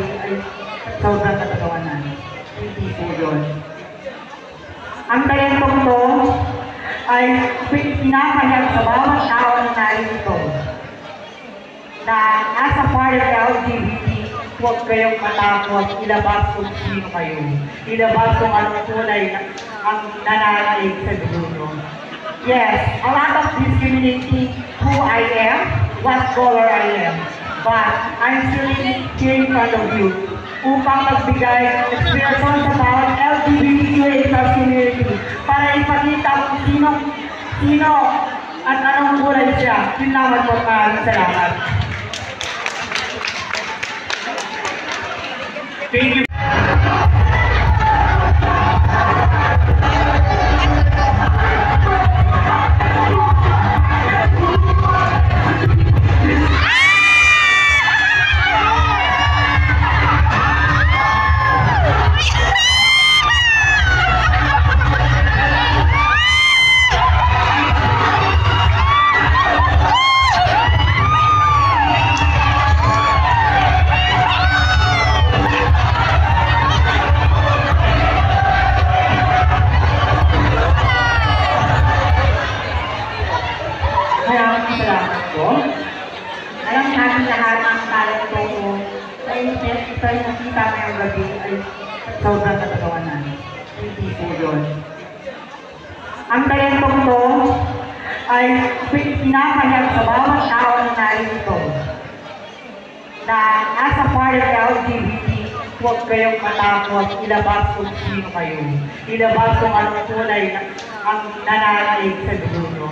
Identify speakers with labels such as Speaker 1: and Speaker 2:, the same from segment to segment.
Speaker 1: gabi ay sobrang katatawanan. Hindi po yun. Ang talentong to ay pinapayag sa bawat tao na narito na as a part of LGBT, huwag kayong matakot, ilabas kung sino kayo. Ilabas kung anong kulay ang nananalig sa dulo. Yes, a lot of discriminating who I am, what color I am. But I'm still here in front of you upang magbigay ng inspirasyon sa bawat LGBTQA+ community para ipakita kung sino at anong kulay siya. Yun naman po, salamat. Thank you. Alam natin lahat ang talento ko ay nakita ngayong gabi ay sobrang katatawanan. Hindi po yun. Ang talentong to ay pinapayag sa bawat tao na narito na as a part of LGBT, huwag kayong matakot, ilabas kung sino kayo. Ilabas kung anong kulay ang nananalig sa dulo.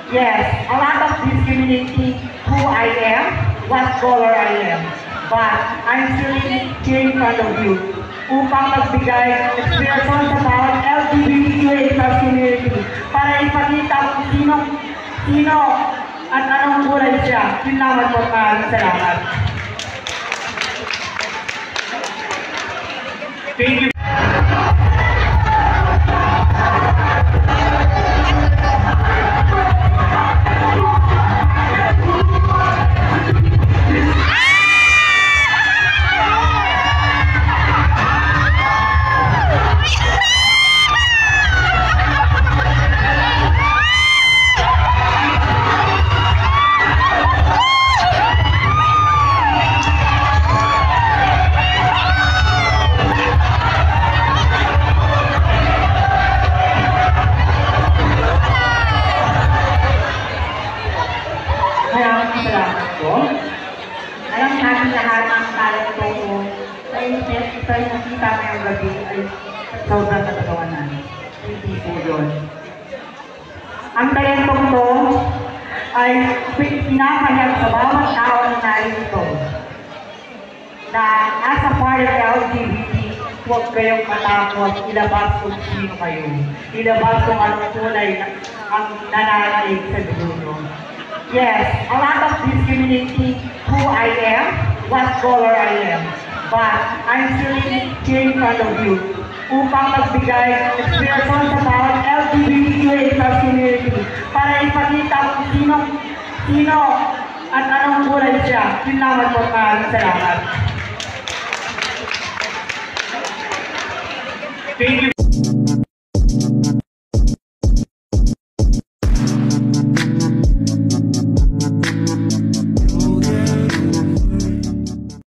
Speaker 1: Yes, a lot of discriminating who I am, what color I am. But I'm still here in front of you upang magbigay ng inspirasyon sa bawat LGBTQA+ community para ipakita kung sino at anong kulay siya. Yun naman po, salamat. Thank you. Alam natin lahat ang talento ko ay nakita ngayong gabi ay sobrang katatawanan. Hindi po yun. Ang talentong to ay pinapayag sa bawat tao na narito na as a part of LGBT, huwag kayong matakot, ilabas kung sino kayo. Ilabas kung anong kulay ang nananalig sa dulo. Yes, a lot of discriminating who I am, what color I am. But I'm still here in front of you upang magbigay ng inspirasyon sa bawat LGBTQA+ community para ipakita kung sino at anong kulay siya. Yun naman po, salamat. Thank you.